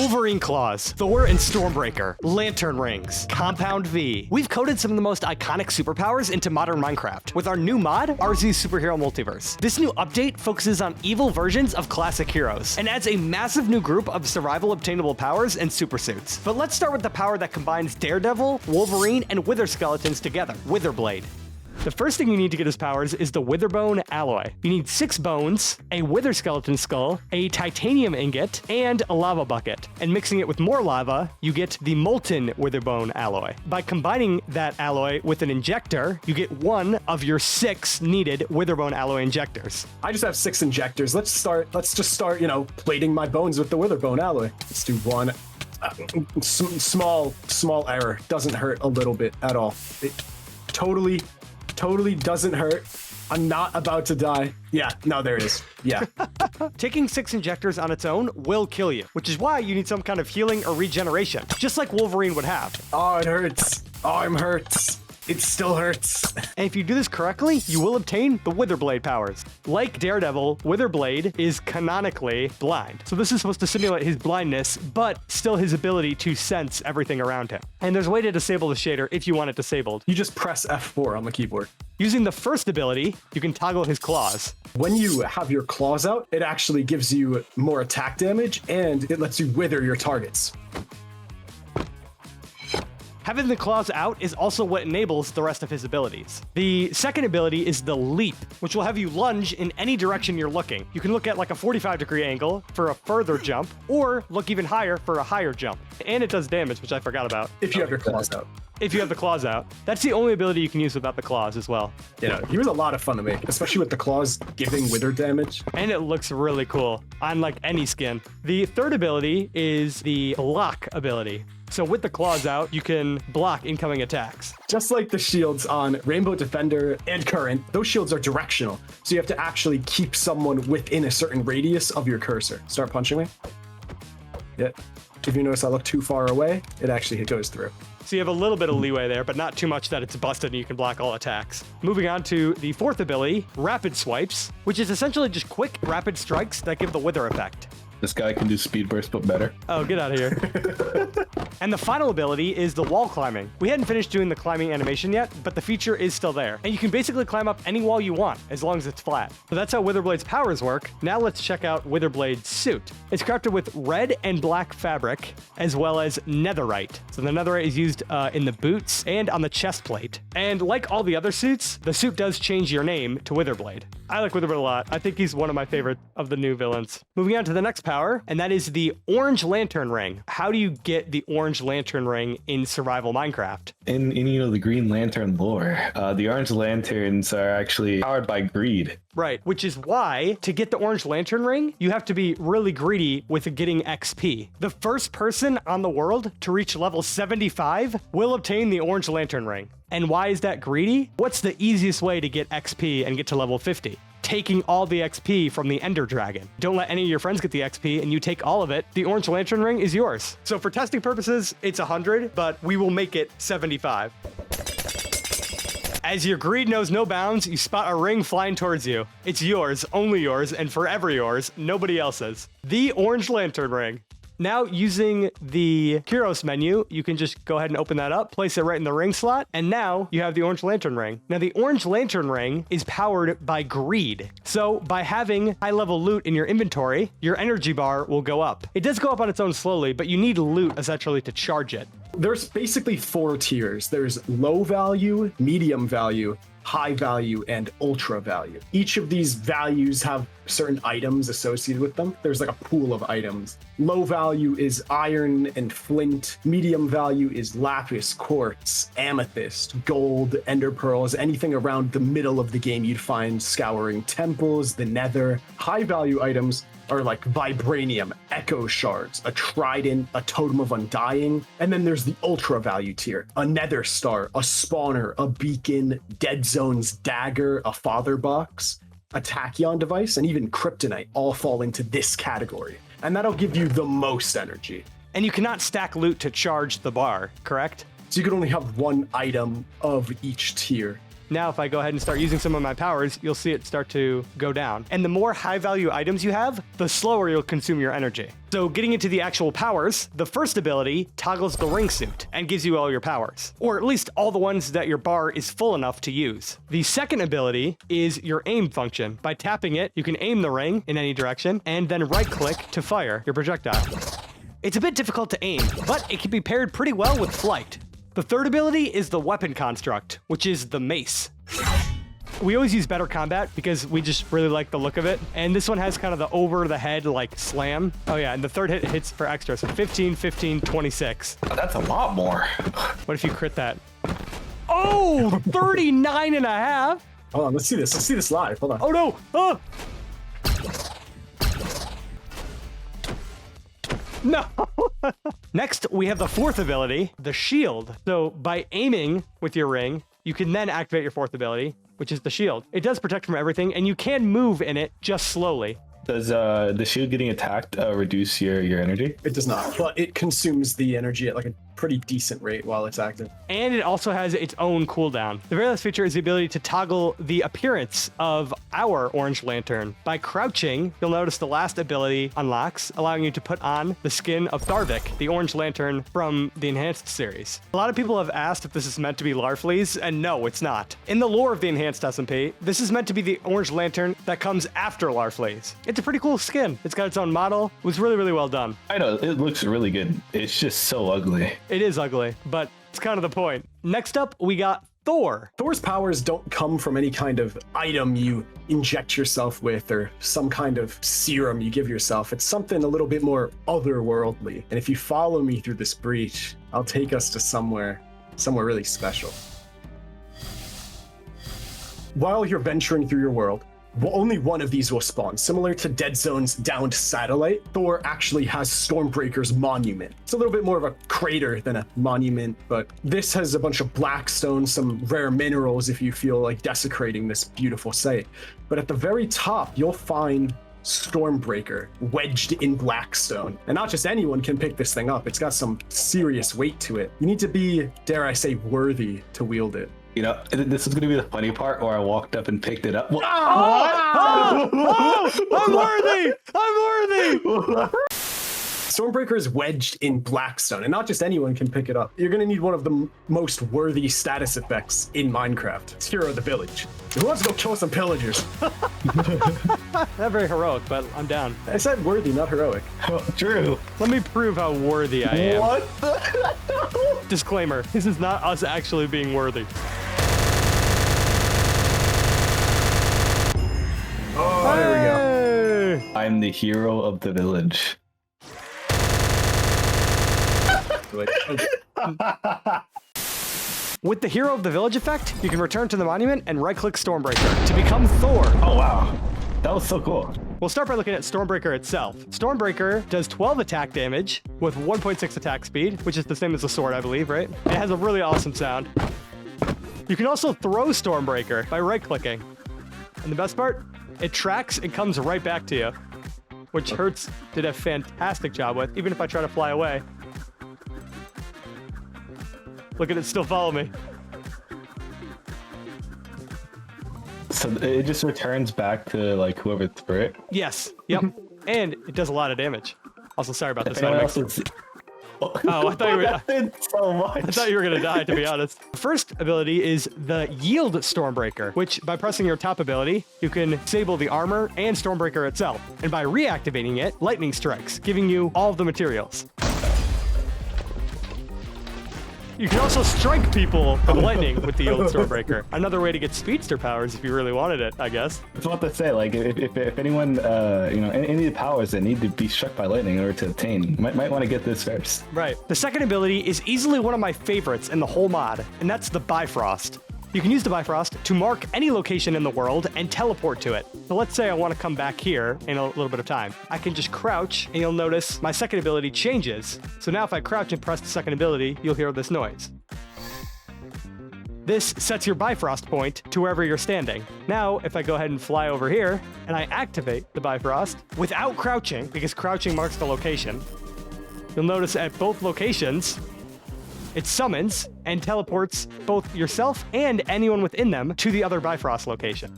Wolverine Claws, Thor and Stormbreaker, Lantern Rings, Compound V. We've coded some of the most iconic superpowers into modern Minecraft with our new mod, Arrzee Superhero Multiverse. This new update focuses on evil versions of classic heroes and adds a massive new group of survival obtainable powers and supersuits. But let's start with the power that combines Daredevil, Wolverine, and Wither skeletons together, Witherblade. The first thing you need to get his powers is the Witherbone alloy. You need 6 bones, a Wither skeleton skull, a titanium ingot, and a lava bucket. And mixing it with more lava, you get the molten Witherbone alloy. By combining that alloy with an injector, you get 1 of your 6 needed Witherbone alloy injectors. I just have 6 injectors. Let's just start, plating my bones with the Witherbone alloy. Let's do 1. Small error. Doesn't hurt a little bit at all. It totally doesn't hurt. I'm not about to die. Yeah, no, there it is. Yeah. Taking 6 injectors on its own will kill you, which is why you need some kind of healing or regeneration, just like Wolverine would have. Oh, it hurts. Arm hurts. It still hurts. And if you do this correctly, you will obtain the Witherblade powers. Like Daredevil, Witherblade is canonically blind. So this is supposed to simulate his blindness, but still his ability to sense everything around him. And there's a way to disable the shader if you want it disabled. You just press F4 on the keyboard. Using the first ability, you can toggle his claws. When you have your claws out, it actually gives you more attack damage and it lets you wither your targets. Having the claws out is also what enables the rest of his abilities. The second ability is the leap, which will have you lunge in any direction you're looking. You can look at like a 45-degree angle for a further jump, or look even higher for a higher jump. And it does damage, which I forgot about. If you have your claws out. If you have the claws out. That's the only ability you can use without the claws as well. He was a lot of fun to make, especially with the claws giving wither damage. And it looks really cool on like any skin. The third ability is the block ability. So with the claws out, you can block incoming attacks. Just like the shields on Rainbow Defender and Current, those shields are directional. So you have to actually keep someone within a certain radius of your cursor. Start punching me. Yeah. If you notice I look too far away, it actually goes through. So you have a little bit of leeway there, but not too much that it's busted and you can block all attacks. Moving on to the fourth ability, Rapid Swipes, which is essentially just quick, rapid strikes that give the wither effect. This guy can do speed burst, but better. Oh, get out of here. And the final ability is the wall climbing. We hadn't finished doing the climbing animation yet, but the feature is still there. And you can basically climb up any wall you want, as long as it's flat. So that's how Witherblade's powers work. Now let's check out Witherblade's suit. It's crafted with red and black fabric, as well as netherite. So the netherite is used in the boots and on the chest plate. And like all the other suits, the suit does change your name to Witherblade. I like Witherblade a lot. I think he's one of my favorite of the new villains. Moving on to the next power, and that is the Orange Lantern Ring. How do you get the Orange Lantern Ring in survival Minecraft? In the Green Lantern lore, the Orange Lanterns are actually powered by greed. Right, which is why to get the Orange Lantern Ring, you have to be really greedy with getting XP. The first person on the world to reach level 75 will obtain the Orange Lantern Ring. And why is that greedy? What's the easiest way to get XP and get to level 50? Taking all the XP from the Ender Dragon. Don't let any of your friends get the XP and you take all of it. The Orange Lantern Ring is yours. So for testing purposes, it's 100, but we will make it 75. As your greed knows no bounds, you spot a ring flying towards you. It's yours, only yours, and forever yours, nobody else's. The Orange Lantern Ring. Now, using the Heroes menu, you can just go ahead and open that up, place it right in the ring slot, and now you have the Orange Lantern Ring. Now, the Orange Lantern Ring is powered by greed. So, by having high-level loot in your inventory, your energy bar will go up. It does go up on its own slowly, but you need loot, essentially, to charge it. There's basically 4 tiers. There's low value, medium value, high value, and ultra value. Each of these values have certain items associated with them. There's like a pool of items. Low value is iron and flint. Medium value is lapis, quartz, amethyst, gold, ender pearls, anything around the middle of the game you'd find scouring temples, the nether. High value items are like vibranium, echo shards, a trident, a totem of undying, and then there's the ultra value tier, a nether star, a spawner, a beacon, dead zone's dagger, a father box, a tachyon device, and even kryptonite all fall into this category. And that'll give you the most energy. And you cannot stack loot to charge the bar, correct? So you can only have one item of each tier. Now, if I go ahead and start using some of my powers, you'll see it start to go down. And the more high value items you have, the slower you'll consume your energy. So getting into the actual powers, the first ability toggles the ring suit and gives you all your powers, or at least all the ones that your bar is full enough to use. The second ability is your aim function. By tapping it, you can aim the ring in any direction and then right-click to fire your projectile. It's a bit difficult to aim, but it can be paired pretty well with flight. The third ability is the weapon construct, which is the mace. We always use better combat because we just really like the look of it. And this one has kind of the over the head like slam. Oh yeah, and the third hit hits for extra. So 15, 15, 26. That's a lot more. What if you crit that? Oh, 39 and a half. Hold on, let's see this. Let's see this live. Hold on. Oh no. Oh. No. Next, we have the fourth ability, the shield. So by aiming with your ring, you can then activate your fourth ability, which is the shield. It does protect from everything, and you can move in it just slowly. Does the shield getting attacked reduce your energy? It does not, but it consumes the energy at like a pretty decent rate while it's active. And it also has its own cooldown. The very last feature is the ability to toggle the appearance of our Orange Lantern. By crouching, you'll notice the last ability unlocks, allowing you to put on the skin of Tharvik, the Orange Lantern from the Enhanced series. A lot of people have asked if this is meant to be Larfleeze, and no, it's not. In the lore of the Enhanced SMP, this is meant to be the Orange Lantern that comes after Larfleeze. It's a pretty cool skin. It's got its own model. It was really, really well done. I know, it looks really good. It's just so ugly. It is ugly, but it's kind of the point. Next up, we got Thor. Thor's powers don't come from any kind of item you inject yourself with or some kind of serum you give yourself. It's something a little bit more otherworldly. And if you follow me through this breach, I'll take us to somewhere really special. While you're venturing through your world, only one of these will spawn. Similar to Dead Zone's downed satellite, Thor actually has Stormbreaker's monument. It's a little bit more of a crater than a monument, but this has a bunch of blackstone, some rare minerals if you feel like desecrating this beautiful site. But at the very top, you'll find Stormbreaker wedged in blackstone. And not just anyone can pick this thing up. It's got some serious weight to it. You need to be, dare I say, worthy to wield it. You know, this is going to be the funny part where I walked up and picked it up. What? Oh, I'm worthy! Stormbreaker is wedged in blackstone, and not just anyone can pick it up. You're going to need one of the most worthy status effects in Minecraft. It's Hero of the Village. Who wants to go kill some pillagers? Not very heroic, but I'm down. I said worthy, not heroic. True. Let me prove how worthy I am. What the? Disclaimer, this is not us actually being worthy. Oh, there we go. I'm the hero of the village. With the Hero of the Village effect, you can return to the monument and right-click Stormbreaker to become Thor. Oh, wow. That was so cool. We'll start by looking at Stormbreaker itself. Stormbreaker does 12 attack damage with 1.6 attack speed, which is the same as the sword, I believe, right? It has a really awesome sound. You can also throw Stormbreaker by right-clicking. And the best part? It tracks and comes right back to you, which Hertz did a fantastic job with, even if I try to fly away. Look at it still follow me. So it just returns back to like whoever threw it? Yes, yep. And it does a lot of damage. Also, sorry about this. Oh, I thought you were. That did so much. I thought you were gonna die, to be honest. The first ability is the Yield Stormbreaker, which by pressing your top ability, you can disable the armor and Stormbreaker itself. And by reactivating it, lightning strikes, giving you all of the materials. You can also strike people with lightning with the Yield Stormbreaker. Another way to get speedster powers if you really wanted it, I guess. That's what to say. Like, if anyone, you know, any of the powers that need to be struck by lightning in order to obtain, might want to get this first. Right. The second ability is easily one of my favorites in the whole mod, and that's the Bifrost. You can use the Bifrost to mark any location in the world and teleport to it. So let's say I want to come back here in a little bit of time. I can just crouch, and you'll notice my second ability changes. So now if I crouch and press the second ability, you'll hear this noise. This sets your Bifrost point to wherever you're standing. Now, if I go ahead and fly over here, and I activate the Bifrost without crouching, because crouching marks the location, you'll notice at both locations, it summons and teleports both yourself and anyone within them to the other Bifrost location.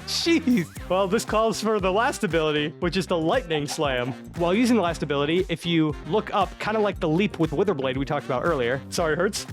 Jeez. Well, this calls for the last ability, which is the Lightning Slam. While using the last ability, if you look up, kind of like the leap with Witherblade we talked about earlier. Sorry, Hertz.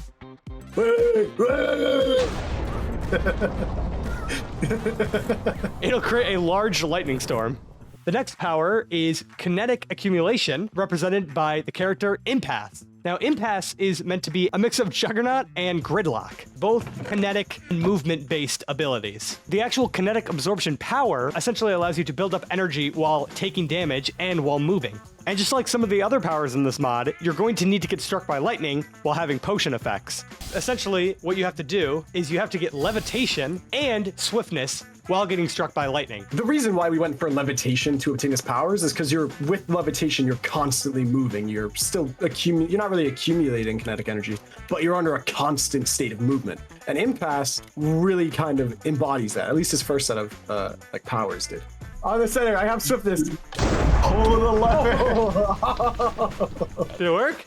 It'll create a large lightning storm. The next power is Kinetic Accumulation, represented by the character Impasse. Now, Impasse is meant to be a mix of Juggernaut and Gridlock, both kinetic and movement-based abilities. The actual kinetic absorption power essentially allows you to build up energy while taking damage and while moving. And just like some of the other powers in this mod, you're going to need to get struck by lightning while having potion effects. Essentially, what you have to do is you have to get levitation and swiftness while getting struck by lightning. The reason why we went for levitation to obtain his powers is because with levitation, you're constantly moving. You're still you're not really accumulating kinetic energy, but you're under a constant state of movement. And Impasse really kind of embodies that. At least his first set of like powers did. On the center, I have swiftness. Hold the lever. Did it work?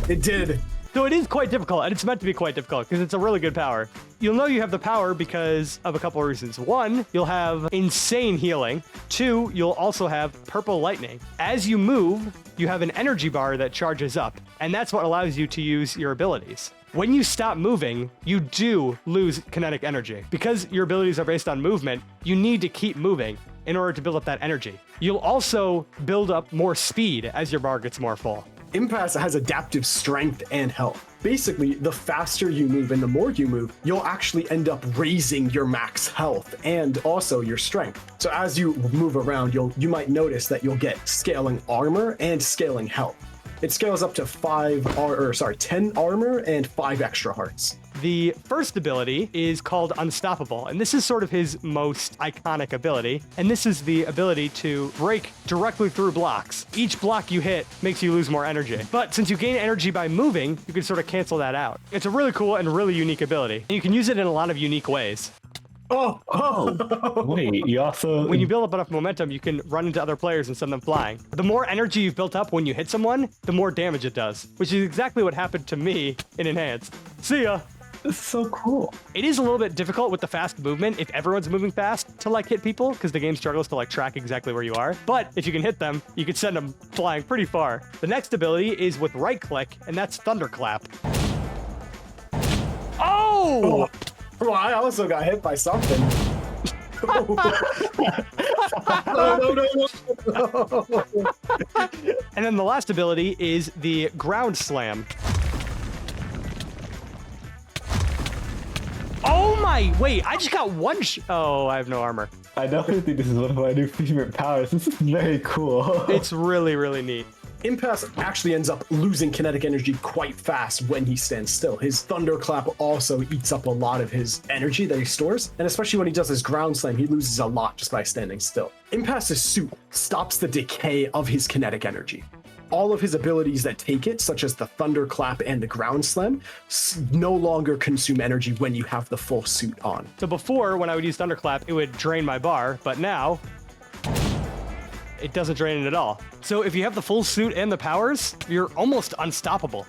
It did. So it is quite difficult, and it's meant to be quite difficult because it's a really good power. You'll know you have the power because of a couple of reasons. One, you'll have insane healing. Two, you'll also have purple lightning. As you move, you have an energy bar that charges up, and that's what allows you to use your abilities. When you stop moving, you do lose kinetic energy. Because your abilities are based on movement, you need to keep moving in order to build up that energy. You'll also build up more speed as your bar gets more full. Impasse has adaptive strength and health. Basically, the faster you move and the more you move, you'll actually end up raising your max health and also your strength. So as you move around, you might notice that you'll get scaling armor and scaling health. It scales up to 10 armor and 5 extra hearts. The first ability is called Unstoppable, and this is sort of his most iconic ability. And this is the ability to break directly through blocks. Each block you hit makes you lose more energy. But since you gain energy by moving, you can sort of cancel that out. It's a really cool and really unique ability. And you can use it in a lot of unique ways. Oh! Wait, you also... When you build up enough momentum, you can run into other players and send them flying. The more energy you've built up when you hit someone, the more damage it does, which is exactly what happened to me in Enhanced. See ya! This is so cool. It is a little bit difficult with the fast movement if everyone's moving fast to like hit people, because the game struggles to like track exactly where you are. But if you can hit them, you can send them flying pretty far. The next ability is with right click, and that's Thunderclap. Oh! Well, I also got hit by something. No. And then the last ability is the Ground Slam. Oh my, wait, I just got one oh, I have no armor. I definitely think this is one of my new favorite powers. This is very cool. It's really, really neat. Impasse actually ends up losing kinetic energy quite fast when he stands still. His Thunderclap also eats up a lot of his energy that he stores, and especially when he does his Ground Slam, he loses a lot just by standing still. Impasse's suit stops the decay of his kinetic energy. All of his abilities that take it, such as the Thunderclap and the Ground Slam, no longer consume energy when you have the full suit on. So before, when I would use Thunderclap, it would drain my bar, but now it doesn't drain it at all. So if you have the full suit and the powers, you're almost unstoppable.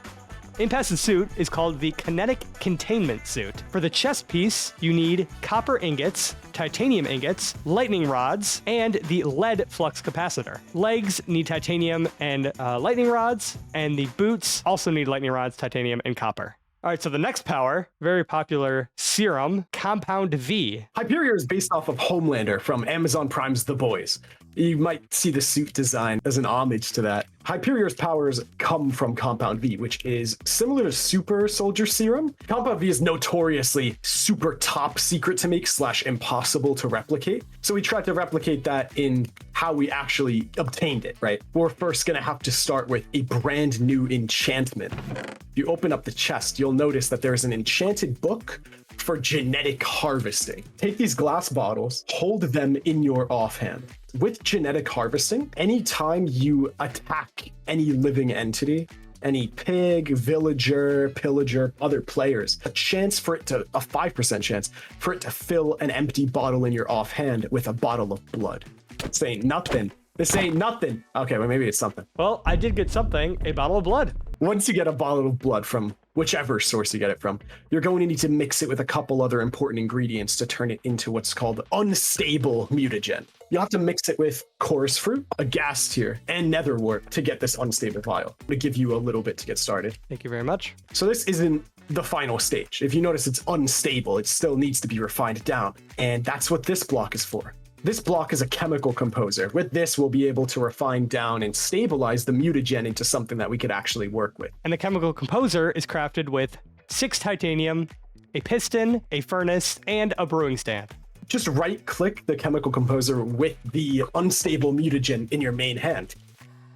Impasse's suit is called the Kinetic Containment Suit. For the chest piece, you need copper ingots, titanium ingots, lightning rods, and the lead flux capacitor. Legs need titanium and lightning rods, and the boots also need lightning rods, titanium, and copper. All right, so the next power, very popular serum, Compound V. Hyperior is based off of Homelander from Amazon Prime's The Boys. You might see the suit design as an homage to that. Hyperior's powers come from Compound V, which is similar to Super Soldier Serum. Compound V is notoriously super top secret to make / impossible to replicate. So we tried to replicate that in how we actually obtained it, right? We're first gonna have to start with a brand new enchantment. If you open up the chest, you'll notice that there's an enchanted book for genetic harvesting. Take these glass bottles, hold them in your offhand. With genetic harvesting, anytime you attack any living entity, any pig, villager, pillager, other players, a 5% chance for it to fill an empty bottle in your offhand with a bottle of blood. This ain't nothing. This ain't nothing. Okay, well, maybe it's something. Well, I did get something, a bottle of blood. Once you get a bottle of blood from whichever source you get it from, you're going to need to mix it with a couple other important ingredients to turn it into what's called unstable mutagen. You'll have to mix it with chorus fruit, a gas tier, and nether wart to get this unstable vial, to give you a little bit to get started. Thank you very much. So this isn't the final stage. If you notice it's unstable, it still needs to be refined down. And that's what this block is for. This block is a chemical composer. With this, we'll be able to refine down and stabilize the mutagen into something that we could actually work with. And the chemical composer is crafted with 6 titanium, a piston, a furnace, and a brewing stand. Just right-click the chemical composer with the unstable mutagen in your main hand.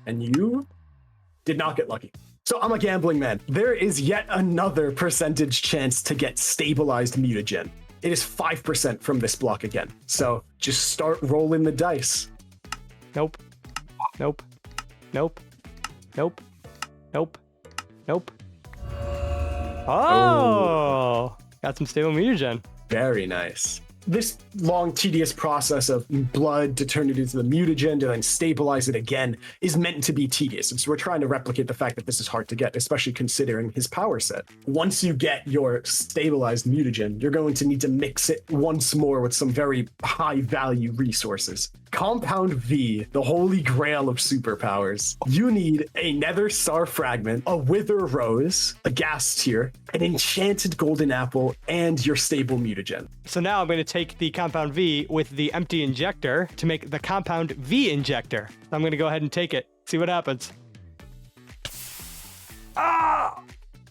And you did not get lucky. So I'm a gambling man. There is yet another percentage chance to get stabilized mutagen. It is 5% from this block again. So just start rolling the dice. Nope. Nope. Nope. Nope. Nope. Nope. Oh! Got some stable mutagen. Very nice. This long, tedious process of blood to turn it into the mutagen to then stabilize it again is meant to be tedious. So we're trying to replicate the fact that this is hard to get, especially considering his power set. Once you get your stabilized mutagen, you're going to need to mix it once more with some very high value resources. Compound V, the holy grail of superpowers. You need a nether star fragment, a wither rose, a gas tier, an enchanted golden apple, and your stable mutagen. So now I'm going to take the compound V with the empty injector to make the compound V injector. I'm going to go ahead and take it, see what happens. Ah!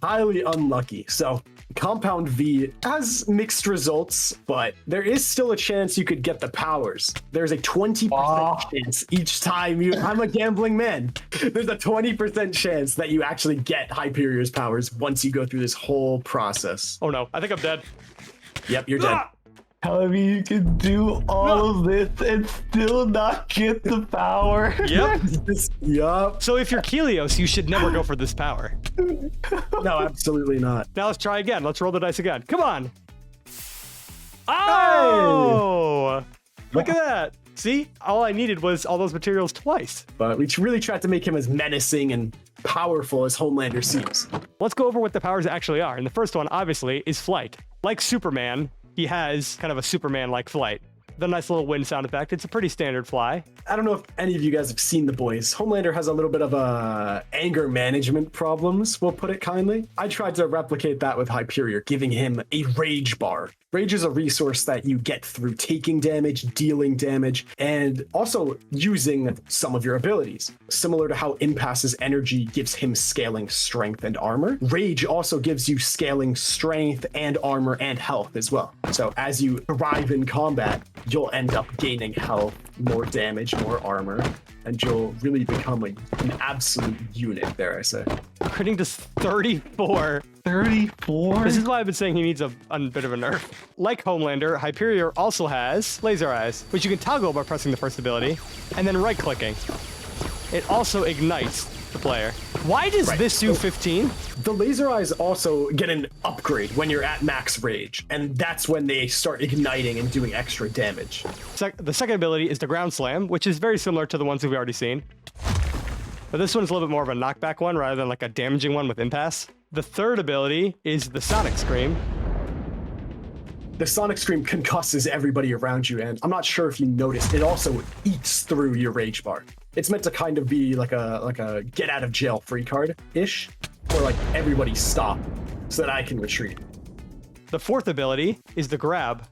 Highly unlucky. So compound V has mixed results, but there is still a chance you could get the powers. There's a 20% chance each time I'm a gambling man. There's a 20% chance that you actually get Hyperior's powers once you go through this whole process. Oh no, I think I'm dead. Yep, you're dead. How I mean, you can do all of this and still not get the power. Yep. Yup. So if you're Helios, you should never go for this power. No, absolutely not. Now let's try again. Let's roll the dice again. Come on. Oh! Look at that. See? All I needed was all those materials twice. But we really tried to make him as menacing and powerful as Homelander seems. Let's go over what the powers actually are. And the first one, obviously, is flight. Like Superman, he has kind of a Superman-like flight. The nice little wind sound effect. It's a pretty standard fly. I don't know if any of you guys have seen The Boys. Homelander has a little bit of anger management problems, we'll put it kindly. I tried to replicate that with Hyperior, giving him a rage bar. Rage is a resource that you get through taking damage, dealing damage, and also using some of your abilities. Similar to how Impasse's energy gives him scaling strength and armor, Rage also gives you scaling strength and armor and health as well. So as you thrive in combat, you'll end up gaining health, more damage, more armor, and you'll really become an absolute unit there, I say. Critting to 34. 34? This is why I've been saying he needs a bit of a nerf. Like Homelander, Hyperior also has laser eyes, which you can toggle by pressing the first ability, and then right-clicking. It also ignites the player. Why does this do 15? The laser eyes also get an upgrade when you're at max rage, and that's when they start igniting and doing extra damage. The second ability is the ground slam, which is very similar to the ones we've already seen. But this one's a little bit more of a knockback one rather than like a damaging one with Impasse. The third ability is the Sonic Scream. The Sonic Scream concusses everybody around you, and I'm not sure if you noticed, it also eats through your rage bar. It's meant to kind of be like a get out of jail free card-ish, or like everybody stop so that I can retreat. The fourth ability is the grab.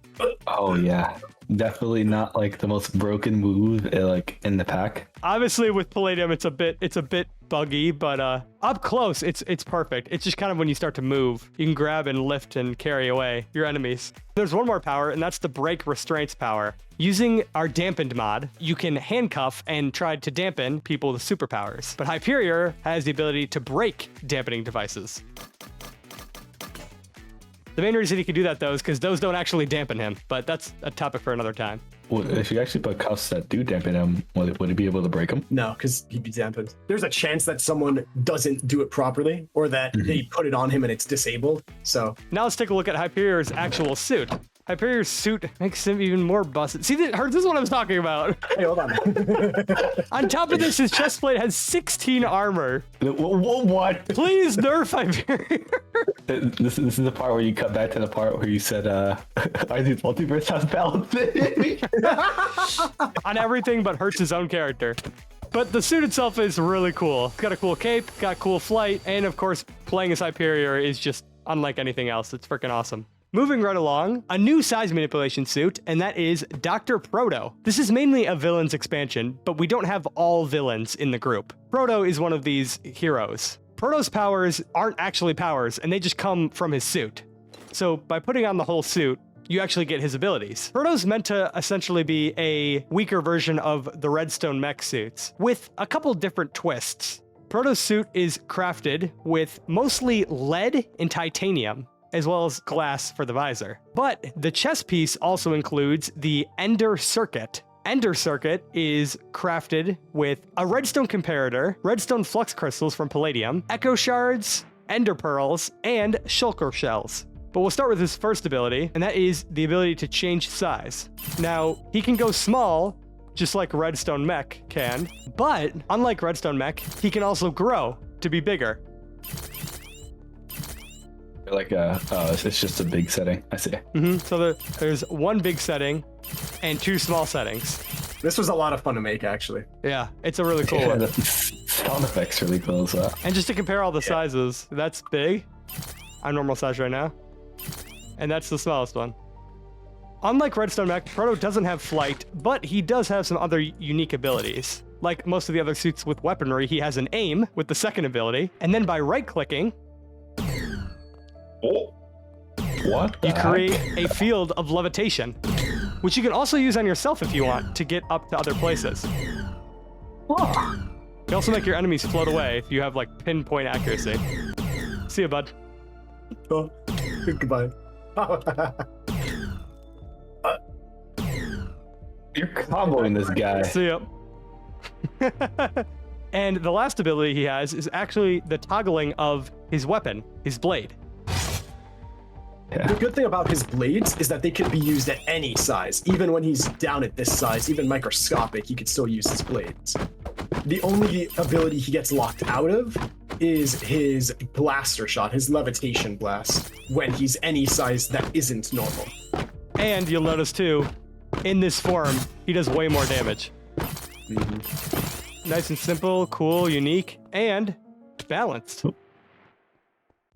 Oh yeah, definitely not like the most broken move like in the pack. Obviously with Palladium it's a bit buggy, but up close it's perfect. It's just kind of when you start to move, you can grab and lift and carry away your enemies. There's one more power, and that's the break restraints power. Using our dampened mod, you can handcuff and try to dampen people with superpowers. But Hyperior has the ability to break dampening devices. The main reason he can do that, though, is because those don't actually dampen him, but that's a topic for another time. Well, if you actually put cuffs that do dampen him, would it be able to break him? No, because he'd be dampened. There's a chance that someone doesn't do it properly, or that they put it on him and it's disabled, so... Now let's take a look at Hyperior's actual suit. Hyperion's suit makes him even more busted. See, this is what I was talking about. Hey, hold on. On top of this, his chest plate has 16 armor. What? Please nerf Hyperior. This is the part where you cut back to the part where you said, Arzee's multiverse has balance. On everything but hurts his own character. But the suit itself is really cool. It's got a cool cape, got cool flight, and of course, playing as Hyperior is just unlike anything else. It's freaking awesome. Moving right along, a new size manipulation suit, and that is Dr. Proto. This is mainly a villain's expansion, but we don't have all villains in the group. Proto is one of these heroes. Proto's powers aren't actually powers, and they just come from his suit. So by putting on the whole suit, you actually get his abilities. Proto's meant to essentially be a weaker version of the Redstone mech suits, with a couple different twists. Proto's suit is crafted with mostly lead and titanium, as well as glass for the visor. But the chest piece also includes the Ender Circuit. Ender Circuit is crafted with a redstone comparator, redstone flux crystals from Palladium, echo shards, ender pearls, and shulker shells. But we'll start with his first ability, and that is the ability to change size. Now, he can go small, just like Redstone Mech can, but unlike Redstone Mech, he can also grow to be bigger. Like it's just a big setting. I see. So there's one big setting and two small settings. This was a lot of fun to make, actually. Yeah, it's a really cool one. The sound effects really cool as well. And just to compare all the sizes, that's big. I'm normal size right now. And that's the smallest one. Unlike Redstone Mech, Proto doesn't have flight, but he does have some other unique abilities. Like most of the other suits with weaponry, he has an aim with the second ability, and then by right-clicking, oh. What? You create a field of levitation, which you can also use on yourself if you want to get up to other places. Oh. You can also make your enemies float away if you have like pinpoint accuracy. See ya, bud. Oh, goodbye. You're comboing this guy. See ya. And the last ability he has is actually the toggling of his weapon, his blade. Yeah. The good thing about his blades is that they can be used at any size. Even when he's down at this size, even microscopic, he could still use his blades. The only ability he gets locked out of is his blaster shot, his levitation blast, when he's any size that isn't normal. And you'll notice too, in this form, he does way more damage. Nice and simple, cool, unique, and balanced.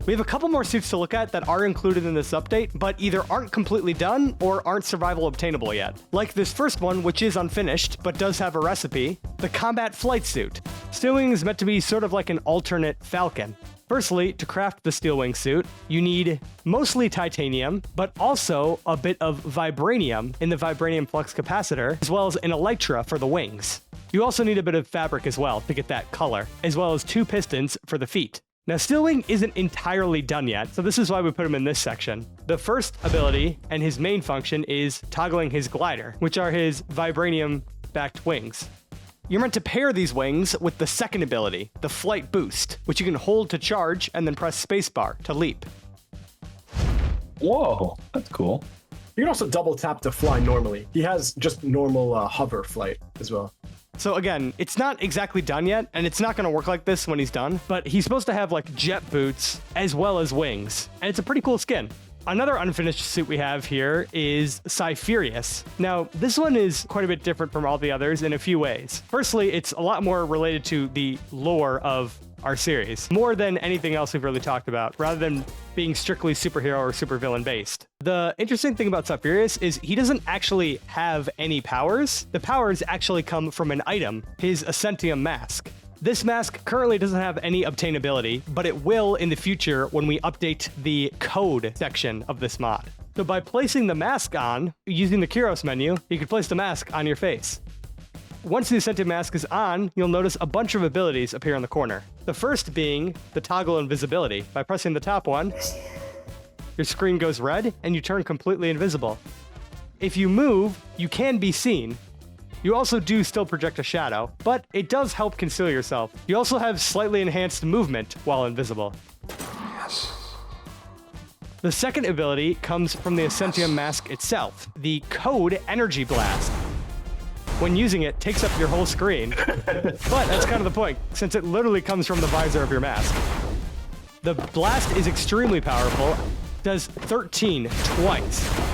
We have a couple more suits to look at that are included in this update, but either aren't completely done or aren't survival obtainable yet. Like this first one, which is unfinished, but does have a recipe, the Combat Flight Suit. Steelwing is meant to be sort of like an alternate Falcon. Firstly, to craft the Steelwing suit, you need mostly titanium, but also a bit of vibranium in the vibranium flux capacitor, as well as an elytra for the wings. You also need a bit of fabric as well to get that color, as well as 2 pistons for the feet. Now, Steelwing isn't entirely done yet, so this is why we put him in this section. The first ability and his main function is toggling his glider, which are his vibranium-backed wings. You're meant to pair these wings with the second ability, the Flight Boost, which you can hold to charge and then press spacebar to leap. Whoa, that's cool. You can also double tap to fly normally. He has just normal hover flight as well. So again, it's not exactly done yet, and it's not going to work like this when he's done, but he's supposed to have like jet boots as well as wings, and it's a pretty cool skin. Another unfinished suit we have here is Cypherius. Now, this one is quite a bit different from all the others in a few ways. Firstly, it's a lot more related to the lore of our series, more than anything else we've really talked about, rather than being strictly superhero or supervillain based. The interesting thing about Cypherius is he doesn't actually have any powers. The powers actually come from an item, his Essentium mask. This mask currently doesn't have any obtainability, but it will in the future when we update the code section of this mod. So by placing the mask on, using the Kyros menu, you can place the mask on your face. Once the Essentium mask is on, you'll notice a bunch of abilities appear in the corner. The first being the toggle invisibility. By pressing the top one, your screen goes red and you turn completely invisible. If you move, you can be seen. You also do still project a shadow, but it does help conceal yourself. You also have slightly enhanced movement while invisible. The second ability comes from the Essentium Mask itself, the Code Energy Blast. When using it, takes up your whole screen. But that's kind of the point, since it literally comes from the visor of your mask. The blast is extremely powerful, does 13 twice.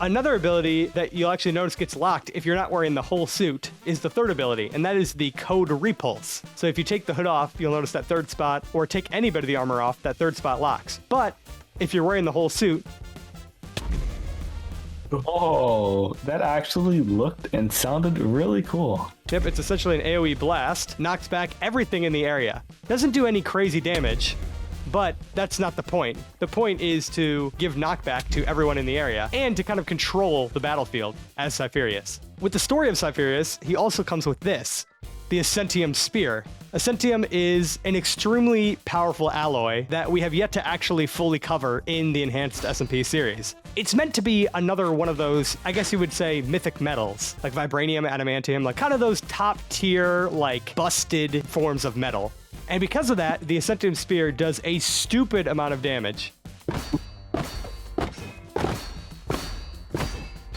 Another ability that you'll actually notice gets locked if you're not wearing the whole suit is the third ability, and that is the Code Repulse. So if you take the hood off, you'll notice that third spot, or take any bit of the armor off, that third spot locks. But if you're wearing the whole suit... Oh, that actually looked and sounded really cool. Yep, it's essentially an AoE blast, knocks back everything in the area. Doesn't do any crazy damage, but that's not the point. The point is to give knockback to everyone in the area and to kind of control the battlefield as Cypherius. With the story of Cypherius, he also comes with this, the Essentium Spear. Essentium is an extremely powerful alloy that we have yet to actually fully cover in the Enhanced SMP series. It's meant to be another one of those, I guess you would say, mythic metals, like vibranium, adamantium, like kind of those top tier, like busted forms of metal. And because of that, the Essentium Spear does a stupid amount of damage.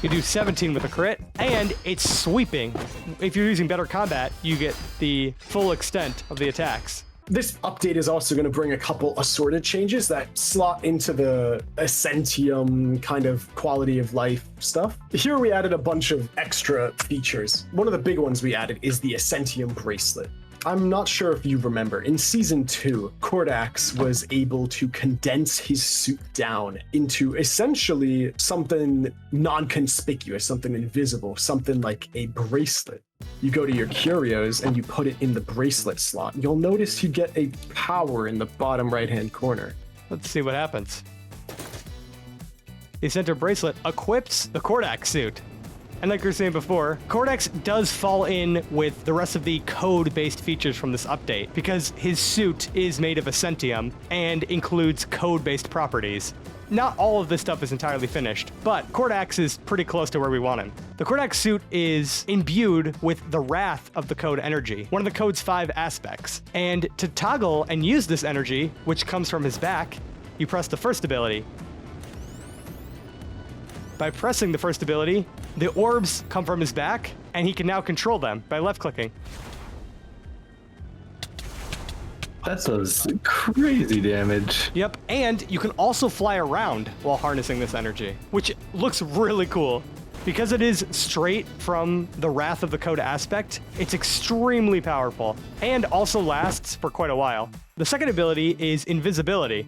You do 17 with a crit, and it's sweeping. If you're using better combat, you get the full extent of the attacks. This update is also going to bring a couple assorted changes that slot into the Essentium kind of quality of life stuff. Here we added a bunch of extra features. One of the big ones we added is the Essentium Bracelet. I'm not sure if you remember, in Season 2, Cordaxe was able to condense his suit down into essentially something non-conspicuous, something invisible, something like a bracelet. You go to your curios and you put it in the bracelet slot. You'll notice you get a power in the bottom right-hand corner. Let's see what happens. The Essentium Bracelet equips the Cordaxe suit. And like we were saying before, Cordaxe does fall in with the rest of the code-based features from this update because his suit is made of Essentium and includes code-based properties. Not all of this stuff is entirely finished, but Cordaxe is pretty close to where we want him. The Cordaxe suit is imbued with the wrath of the code energy, one of the code's 5 aspects. And to toggle and use this energy, which comes from his back, you press the first ability. By pressing the first ability, the orbs come from his back, and he can now control them by left-clicking. That does crazy damage. Yep, and you can also fly around while harnessing this energy, which looks really cool. Because it is straight from the Wrath of the Code aspect, it's extremely powerful, and also lasts for quite a while. The second ability is Invisibility.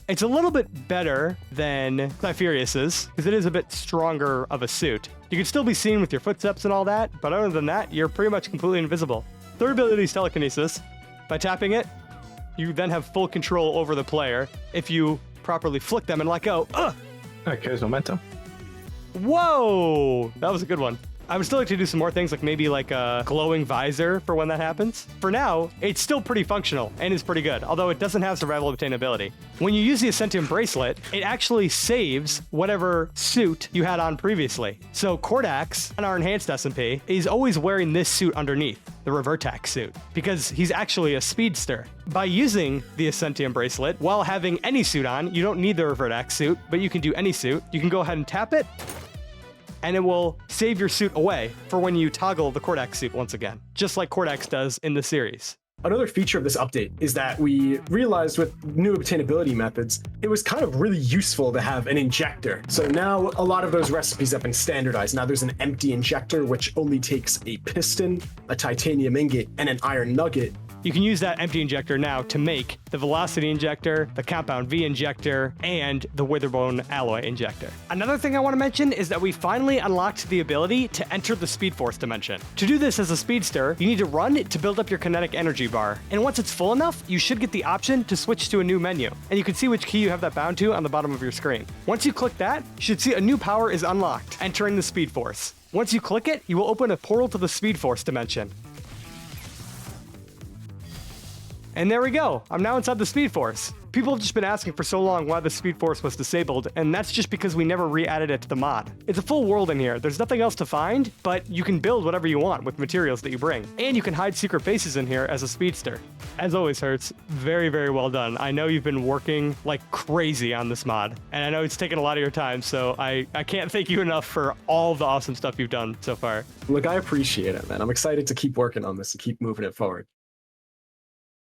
It's a little bit better than Cypherius's, because it is a bit stronger of a suit. You can still be seen with your footsteps and all that, but other than that, you're pretty much completely invisible. Third ability is Telekinesis. By tapping it, you then have full control over the player if you properly flick them and let go. Ugh! That carries momentum. Whoa! That was a good one. I would still like to do some more things, like maybe like a glowing visor for when that happens. For now, it's still pretty functional and is pretty good, although it doesn't have survival obtainability. When you use the Essentium Bracelet, it actually saves whatever suit you had on previously. So Cordaxe, in our Enhanced SMP, is always wearing this suit underneath, the Revertax suit, because he's actually a speedster. By using the Essentium Bracelet, while having any suit on, you don't need the Revertax suit, but you can do any suit. You can go ahead and tap it, and it will save your suit away for when you toggle the Cordaxe suit once again, just like Cordaxe does in the series. Another feature of this update is that we realized with new obtainability methods, it was kind of really useful to have an injector. So now a lot of those recipes have been standardized. Now there's an empty injector, which only takes a piston, a titanium ingot, and an iron nugget. You can use that empty injector now to make the Velocity Injector, the Compound V Injector, and the Witherbone Alloy Injector. Another thing I want to mention is that we finally unlocked the ability to enter the Speed Force dimension. To do this as a speedster, you need to run to build up your kinetic energy bar. And once it's full enough, you should get the option to switch to a new menu. And you can see which key you have that bound to on the bottom of your screen. Once you click that, you should see a new power is unlocked, entering the Speed Force. Once you click it, you will open a portal to the Speed Force dimension. And there we go. I'm now inside the Speed Force. People have just been asking for so long why the Speed Force was disabled, and that's just because we never re-added it to the mod. It's a full world in here. There's nothing else to find, but you can build whatever you want with materials that you bring. And you can hide secret bases in here as a speedster. As always, Hertz, very, very well done. I know you've been working like crazy on this mod, and I know it's taken a lot of your time, so I can't thank you enough for all the awesome stuff you've done so far. Look, I appreciate it, man. I'm excited to keep working on this and keep moving it forward.